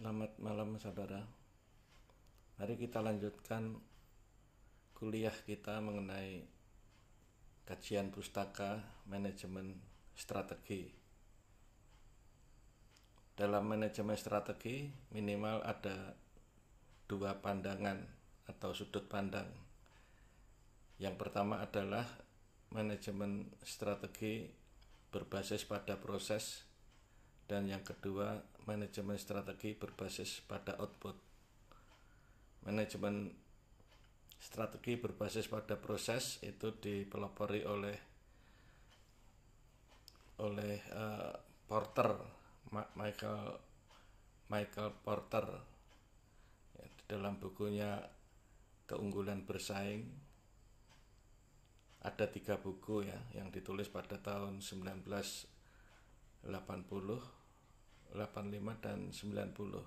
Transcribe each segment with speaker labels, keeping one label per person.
Speaker 1: Selamat malam saudara. Mari kita lanjutkan kuliah kita mengenai kajian pustaka manajemen strategi. Dalam manajemen strategi minimal ada dua pandangan atau sudut pandang. Yang pertama adalah manajemen strategi berbasis pada proses, dan yang kedua manajemen strategi berbasis pada output. Manajemen strategi berbasis pada proses itu dipelopori oleh Porter, Michael Porter, ya, di dalam bukunya Keunggulan Bersaing. Ada 3 buku ya yang ditulis pada tahun 1980, 85 dan 90.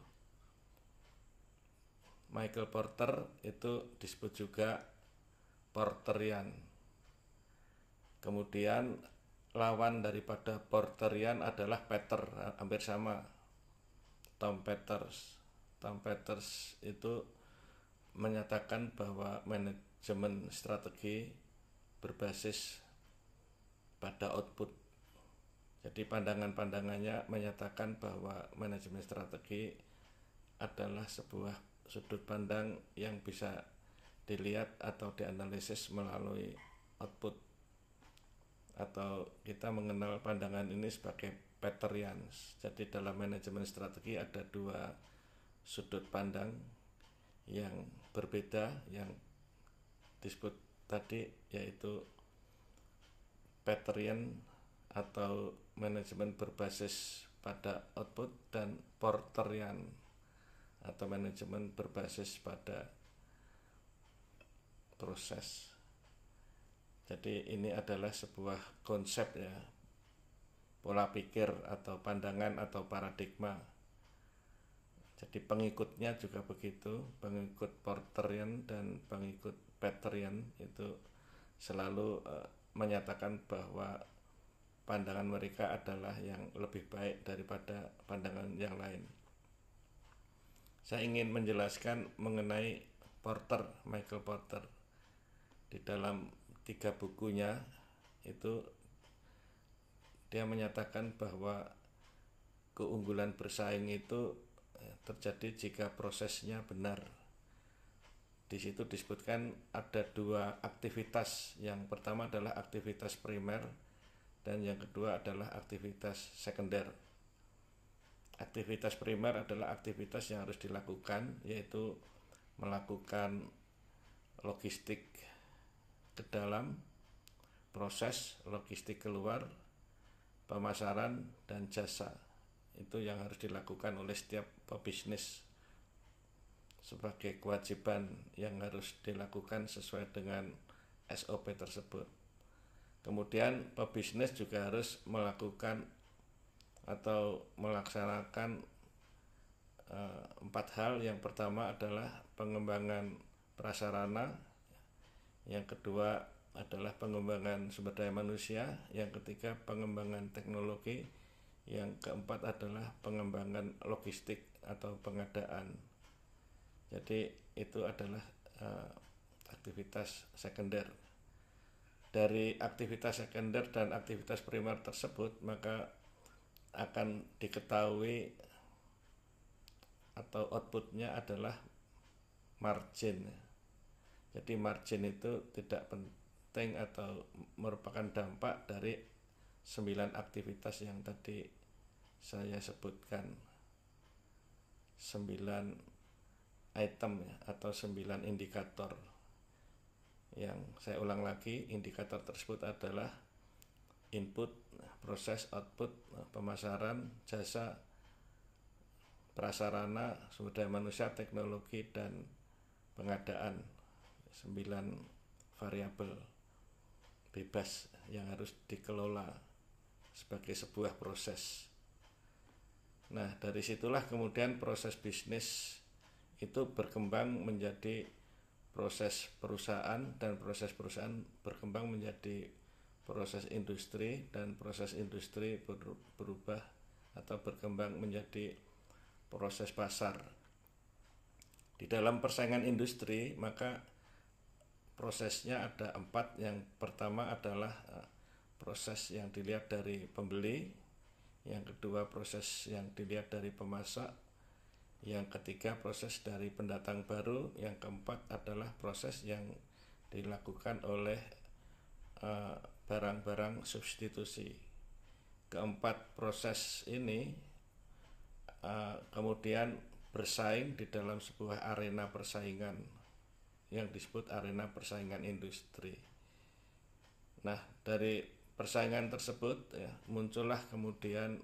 Speaker 1: Michael Porter itu disebut juga Porterian. Kemudian lawan daripada Porterian adalah Peter, hampir sama, Tom Peters. Tom Peters itu menyatakan bahwa manajemen strategi berbasis pada output. Jadi pandangan-pandangannya menyatakan bahwa manajemen strategi adalah sebuah sudut pandang yang bisa dilihat atau dianalisis melalui output, atau kita mengenal pandangan ini sebagai Peterian. Jadi dalam manajemen strategi ada 2 sudut pandang yang berbeda yang disebut tadi, yaitu Peterian atau manajemen berbasis pada output, dan Porterian atau manajemen berbasis pada proses. Jadi ini adalah sebuah konsep ya, pola pikir atau pandangan atau paradigma. Jadi pengikutnya juga begitu, pengikut Porterian dan pengikut Peterian itu selalu menyatakan bahwa pandangan mereka adalah yang lebih baik daripada pandangan yang lain. Saya ingin menjelaskan mengenai Michael Porter. Di dalam 3 bukunya itu dia menyatakan bahwa keunggulan bersaing itu terjadi jika prosesnya benar. Di situ disebutkan ada 2 aktivitas. Yang pertama adalah aktivitas primer dan yang kedua adalah aktivitas sekunder. Aktivitas primer adalah aktivitas yang harus dilakukan, yaitu melakukan logistik ke dalam, proses logistik keluar, pemasaran dan jasa. Itu yang harus dilakukan oleh setiap pebisnis sebagai kewajiban yang harus dilakukan sesuai dengan SOP tersebut. Kemudian pebisnis juga harus melakukan atau melaksanakan 4 hal. Yang pertama adalah pengembangan prasarana, yang kedua adalah pengembangan sumber daya manusia, yang ketiga pengembangan teknologi, yang keempat adalah pengembangan logistik atau pengadaan. Jadi itu adalah aktivitas sekunder. Dari aktivitas sekunder dan aktivitas primer tersebut maka akan diketahui atau outputnya adalah margin. Jadi margin itu tidak penting atau merupakan dampak dari 9 aktivitas yang tadi saya sebutkan, 9 item atau 9 indikator. Yang saya ulang lagi, indikator tersebut adalah input, proses, output, pemasaran, jasa, prasarana, sumber daya manusia, teknologi, dan pengadaan. 9 variabel bebas yang harus dikelola sebagai sebuah proses. Nah, dari situlah kemudian proses bisnis itu berkembang menjadi proses perusahaan, dan proses perusahaan berkembang menjadi proses industri, dan proses industri berubah atau berkembang menjadi proses pasar. Di dalam persaingan industri maka prosesnya ada 4. Yang pertama adalah proses yang dilihat dari pembeli, yang kedua proses yang dilihat dari pemasok, yang ketiga proses dari pendatang baru, yang keempat adalah proses yang dilakukan oleh barang-barang substitusi. Keempat proses ini kemudian bersaing di dalam sebuah arena persaingan yang disebut arena persaingan industri. Nah, dari persaingan tersebut ya, muncullah kemudian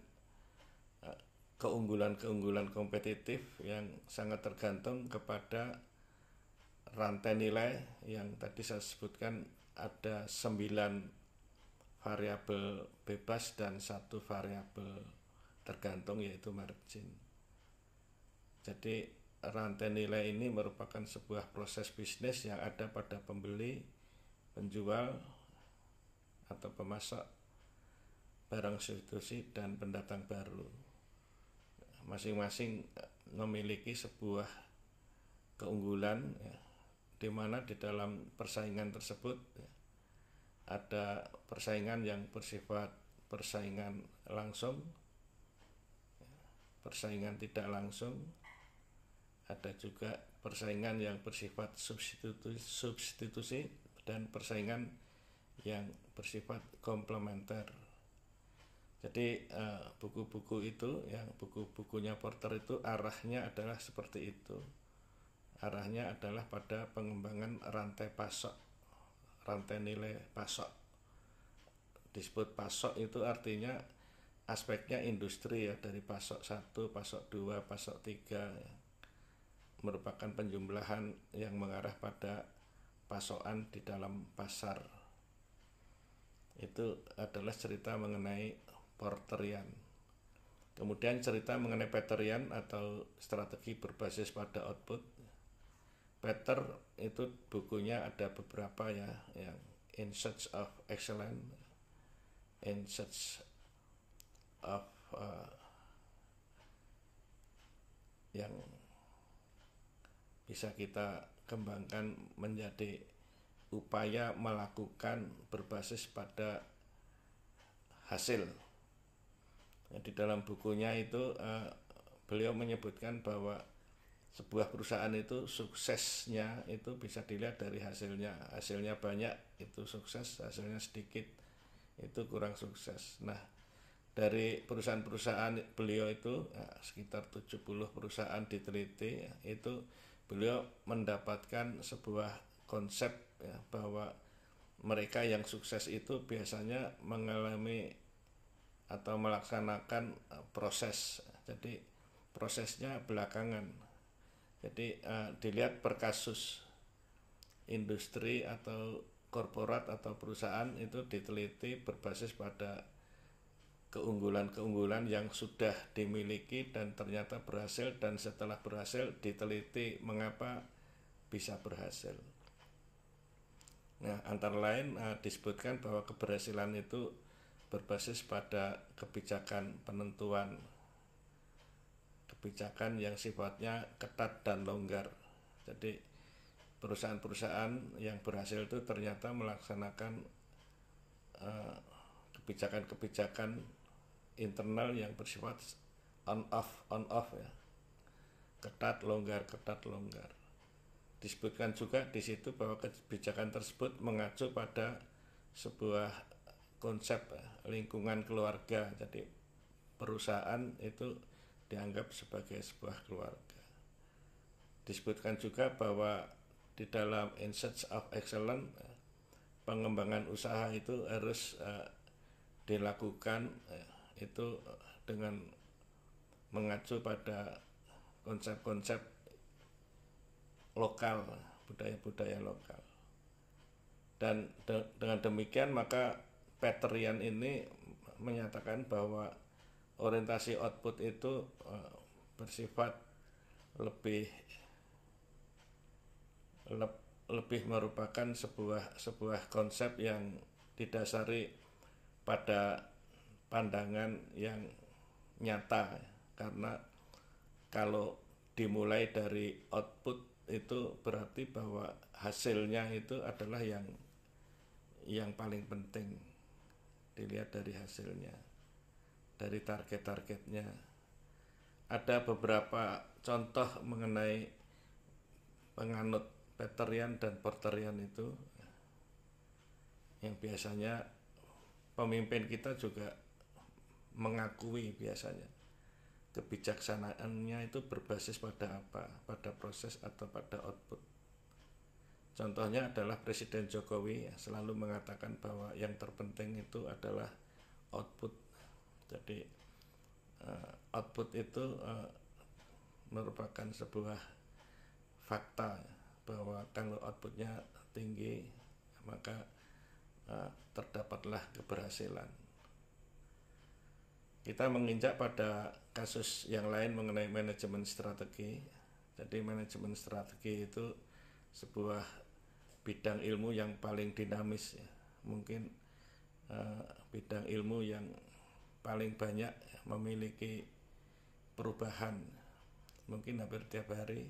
Speaker 1: keunggulan-keunggulan kompetitif yang sangat tergantung kepada rantai nilai yang tadi saya sebutkan ada 9 variabel bebas dan 1 variabel tergantung, yaitu margin. Jadi rantai nilai ini merupakan sebuah proses bisnis yang ada pada pembeli, penjual atau pemasok barang substitusi dan pendatang baru. Masing-masing memiliki sebuah keunggulan ya, di mana di dalam persaingan tersebut ya, ada persaingan yang bersifat persaingan langsung, persaingan tidak langsung, ada juga persaingan yang bersifat substitusi dan persaingan yang bersifat komplementer. Jadi buku-buku itu, yang buku-bukunya Porter itu arahnya adalah seperti itu. Arahnya adalah pada pengembangan rantai pasok, rantai nilai pasok. Disebut pasok itu artinya aspeknya industri ya, dari pasok 1, pasok 2, pasok 3 ya, merupakan penjumlahan yang mengarah pada pasokan di dalam pasar. Itu adalah cerita mengenai Porterian. Kemudian cerita mengenai Peterian atau strategi berbasis pada output. Peter itu bukunya ada beberapa ya, yang In Search of Excellence, In Search of yang bisa kita kembangkan menjadi upaya melakukan berbasis pada hasil. Di dalam bukunya itu beliau menyebutkan bahwa sebuah perusahaan itu suksesnya itu bisa dilihat dari hasilnya. Hasilnya banyak itu sukses, hasilnya sedikit itu kurang sukses. Nah, dari perusahaan-perusahaan beliau itu sekitar 70 perusahaan diteliti ya, itu beliau mendapatkan sebuah konsep ya, bahwa mereka yang sukses itu biasanya mengalami atau melaksanakan proses. Jadi prosesnya belakangan. Jadi dilihat per kasus industri atau korporat atau perusahaan itu diteliti berbasis pada keunggulan-keunggulan yang sudah dimiliki dan ternyata berhasil, dan setelah berhasil diteliti mengapa bisa berhasil. Nah, antara lain disebutkan bahwa keberhasilan itu berbasis pada kebijakan penentuan, kebijakan yang sifatnya ketat dan longgar. Jadi perusahaan-perusahaan yang berhasil itu ternyata melaksanakan kebijakan-kebijakan internal yang bersifat on off ya, ketat longgar. Disebutkan juga di situ bahwa kebijakan tersebut mengacu pada sebuah konsep lingkungan keluarga. Jadi perusahaan itu dianggap sebagai sebuah keluarga. Disebutkan juga bahwa di dalam In Search of Excellence pengembangan usaha itu harus dilakukan itu dengan mengacu pada konsep-konsep lokal, budaya-budaya lokal. Dan dengan demikian maka Peterian ini menyatakan bahwa orientasi output itu bersifat lebih merupakan sebuah konsep yang didasari pada pandangan yang nyata, karena kalau dimulai dari output itu berarti bahwa hasilnya itu adalah yang paling penting, dilihat dari hasilnya, dari target-targetnya. Ada beberapa contoh mengenai penganut Peterian dan Porterian itu yang biasanya pemimpin kita juga mengakui biasanya kebijaksanaannya itu berbasis pada apa? Pada proses atau pada output. Contohnya adalah Presiden Jokowi selalu mengatakan bahwa yang terpenting itu adalah output. Jadi output itu merupakan sebuah fakta bahwa kalau outputnya tinggi maka terdapatlah keberhasilan. Kita menginjak pada kasus yang lain mengenai manajemen strategi. Jadi manajemen strategi itu sebuah bidang ilmu yang paling dinamis ya. Mungkin bidang ilmu yang paling banyak memiliki perubahan. Mungkin hampir tiap hari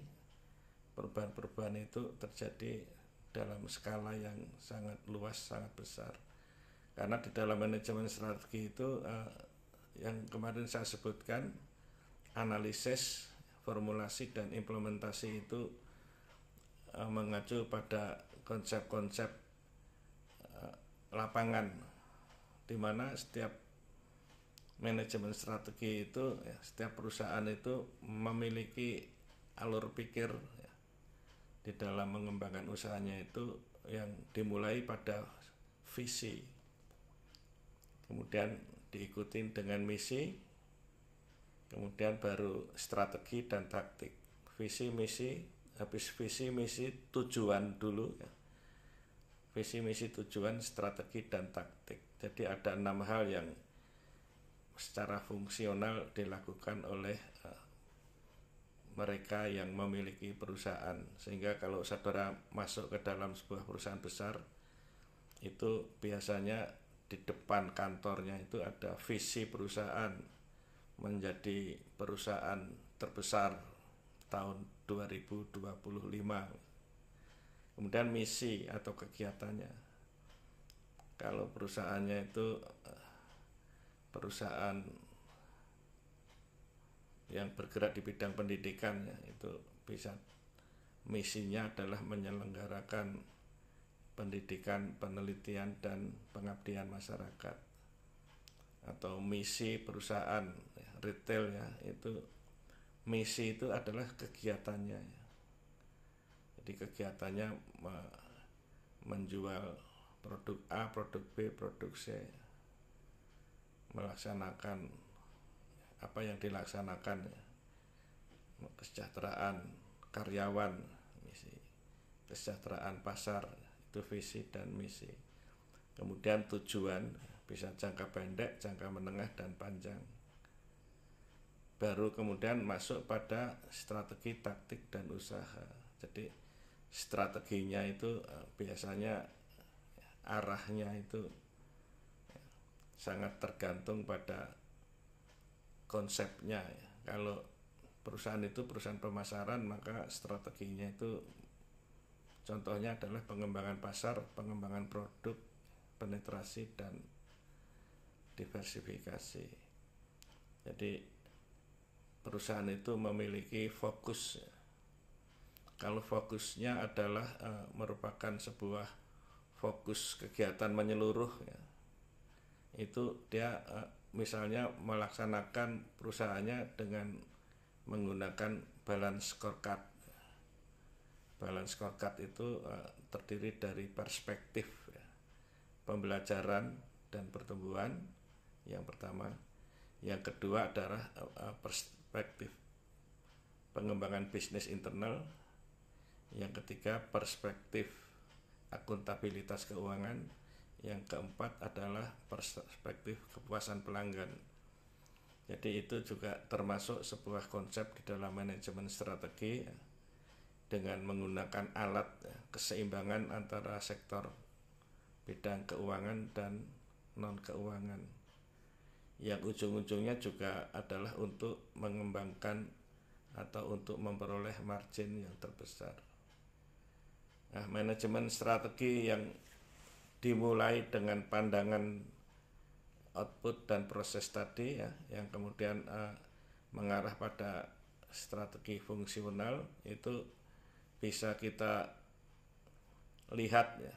Speaker 1: perubahan-perubahan itu terjadi dalam skala yang sangat luas, sangat besar. Karena di dalam manajemen strategi itu yang kemarin saya sebutkan, analisis, formulasi, dan implementasi itu mengacu pada konsep-konsep lapangan, di mana setiap manajemen strategi itu, setiap perusahaan itu memiliki alur pikir di dalam mengembangkan usahanya itu yang dimulai pada visi, kemudian diikuti dengan misi, kemudian baru strategi dan taktik. Visi misi, habis visi misi tujuan dulu ya. Visi misi tujuan, strategi dan taktik. Jadi ada 6 hal yang secara fungsional dilakukan oleh mereka yang memiliki perusahaan, sehingga kalau saudara masuk ke dalam sebuah perusahaan besar itu biasanya di depan kantornya itu ada visi perusahaan menjadi perusahaan terbesar tahun 2025. Kemudian misi atau kegiatannya, kalau perusahaannya itu perusahaan yang bergerak di bidang pendidikan ya, itu bisa misinya adalah menyelenggarakan pendidikan, penelitian, dan pengabdian masyarakat. Atau misi perusahaan ya, retail ya, itu misi itu adalah kegiatannya ya. Jadi kegiatannya menjual produk A, produk B, produk C, melaksanakan apa yang dilaksanakan ya, kesejahteraan karyawan, misi, kesejahteraan pasar, itu visi dan misi. Kemudian tujuan bisa jangka pendek, jangka menengah, dan panjang. Baru kemudian masuk pada strategi, taktik, dan usaha. Jadi strateginya itu biasanya arahnya itu sangat tergantung pada konsepnya ya. Kalau perusahaan itu perusahaan pemasaran, maka strateginya itu contohnya adalah pengembangan pasar, pengembangan produk, penetrasi, dan diversifikasi. Jadi perusahaan itu memiliki fokus ya. Kalau fokusnya adalah merupakan sebuah fokus kegiatan menyeluruh ya, itu dia misalnya melaksanakan perusahaannya dengan menggunakan balance scorecard. Balance scorecard itu terdiri dari perspektif ya, pembelajaran dan pertumbuhan yang pertama. Yang kedua adalah perspektif pengembangan bisnis internal. Yang ketiga perspektif akuntabilitas keuangan. Yang keempat adalah perspektif kepuasan pelanggan. Jadi itu juga termasuk sebuah konsep di dalam manajemen strategi ya, dengan menggunakan alat ya, keseimbangan antara sektor bidang keuangan dan non keuangan, yang ujung-ujungnya juga adalah untuk mengembangkan atau untuk memperoleh margin yang terbesar. Nah, manajemen strategi yang dimulai dengan pandangan output dan proses tadi ya, yang kemudian mengarah pada strategi fungsional, itu bisa kita lihat ya,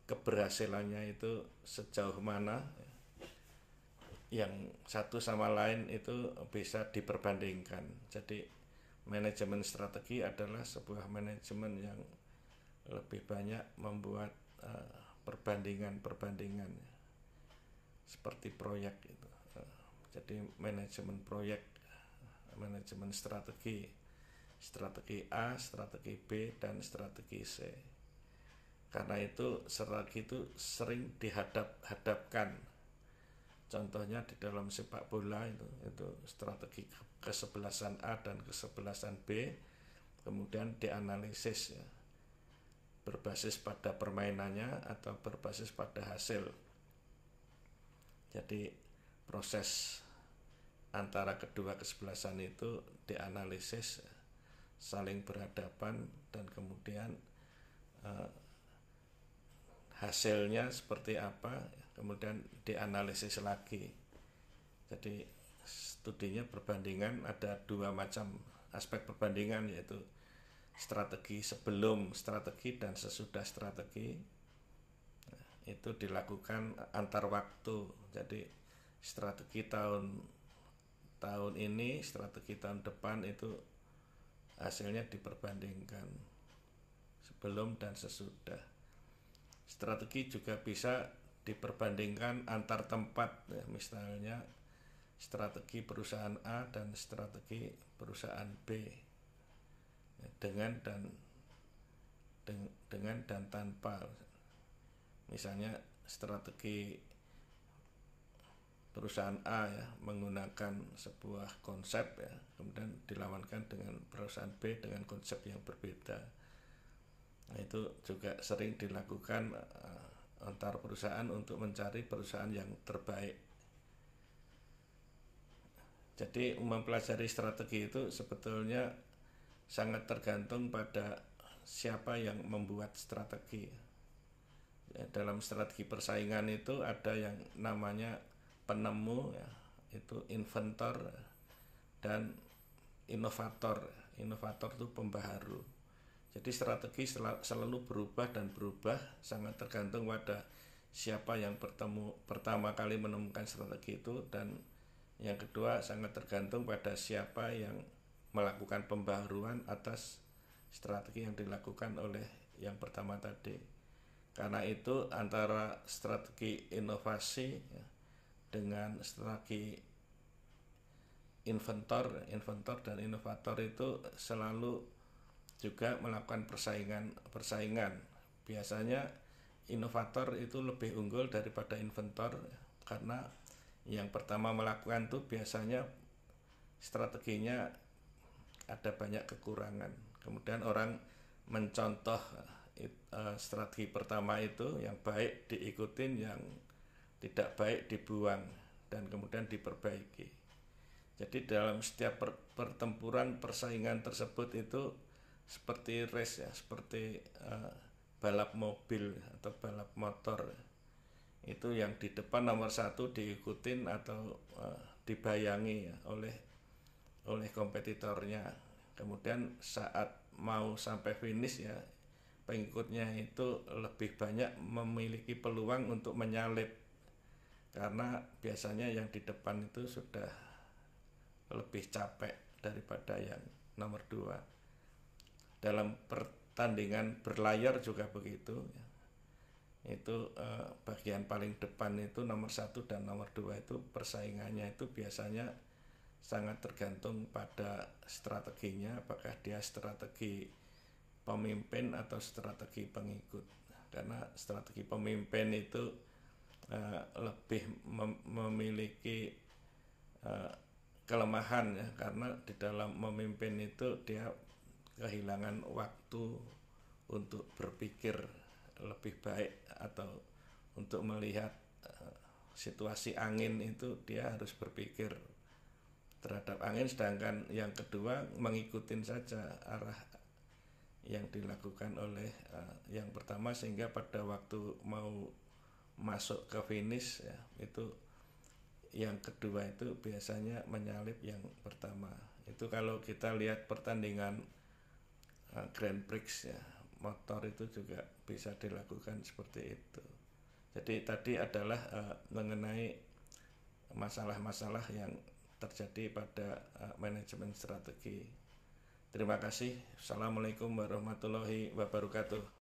Speaker 1: keberhasilannya itu sejauh mana ya, yang satu sama lain itu bisa diperbandingkan. Jadi manajemen strategi adalah sebuah manajemen yang lebih banyak membuat perbandingan-perbandingan seperti proyek itu. Jadi manajemen proyek, manajemen strategi, strategi A, strategi B, dan strategi C. Karena itu strategi itu sering dihadap-hadapkan. Contohnya di dalam sepak bola itu strategi kesebelasan A dan kesebelasan B, kemudian dianalisis ya, berbasis pada permainannya atau berbasis pada hasil. Jadi proses antara kedua kesebelasan itu dianalisis, saling berhadapan, dan kemudian hasilnya seperti apa, kemudian dianalisis lagi. Jadi studinya perbandingan, ada dua macam aspek perbandingan, yaitu strategi sebelum strategi dan sesudah strategi. Itu dilakukan antar waktu. Jadi strategi tahun ini, strategi tahun depan itu hasilnya diperbandingkan sebelum dan sesudah. Strategi juga bisa diperbandingkan antar tempat ya, misalnya strategi perusahaan A dan strategi perusahaan B ya, dengan dan tanpa. Misalnya strategi perusahaan A ya menggunakan sebuah konsep ya, kemudian dilawankan dengan perusahaan B dengan konsep yang berbeda. Nah, itu juga sering dilakukan antar perusahaan untuk mencari perusahaan yang terbaik. Jadi mempelajari strategi itu sebetulnya sangat tergantung pada siapa yang membuat strategi. Ya, dalam strategi persaingan itu ada yang namanya penemu ya, itu inventor, dan inovator. Inovator itu pembaharu. Jadi strategi selalu berubah dan berubah, sangat tergantung pada siapa yang pertama kali menemukan strategi itu, dan yang kedua sangat tergantung pada siapa yang melakukan pembaharuan atas strategi yang dilakukan oleh yang pertama tadi. Karena itu antara strategi inovasi ya, dengan strategi inventor dan inovator itu selalu juga melakukan persaingan. Biasanya inovator itu lebih unggul daripada inventor karena yang pertama melakukan itu biasanya strateginya ada banyak kekurangan. Kemudian orang mencontoh strategi pertama itu, yang baik diikutin, yang tidak baik dibuang dan kemudian diperbaiki. Jadi dalam setiap pertempuran persaingan tersebut itu seperti race ya, seperti balap mobil atau balap motor. Itu yang di depan nomor satu diikutin atau dibayangi ya, oleh kompetitornya. Kemudian saat mau sampai finish ya, pengikutnya itu lebih banyak memiliki peluang untuk menyalip, karena biasanya yang di depan itu sudah lebih capek daripada yang nomor 2. Dalam pertandingan berlayar juga begitu ya. Itu bagian paling depan itu nomor 1 dan nomor 2 itu persaingannya itu biasanya sangat tergantung pada strateginya, apakah dia strategi pemimpin atau strategi pengikut. Karena strategi pemimpin itu lebih memiliki kelemahan ya, karena di dalam memimpin itu dia kehilangan waktu untuk berpikir lebih baik, atau untuk melihat situasi angin itu dia harus berpikir terhadap angin, sedangkan yang kedua mengikuti saja arah yang dilakukan oleh yang pertama, sehingga pada waktu mau masuk ke finish ya, itu yang kedua itu biasanya menyalip yang pertama. Itu kalau kita lihat pertandingan Grand Prix ya, motor itu juga bisa dilakukan seperti itu. Jadi tadi adalah mengenai masalah-masalah yang terjadi pada manajemen strategi. Terima kasih. Assalamualaikum warahmatullahi wabarakatuh.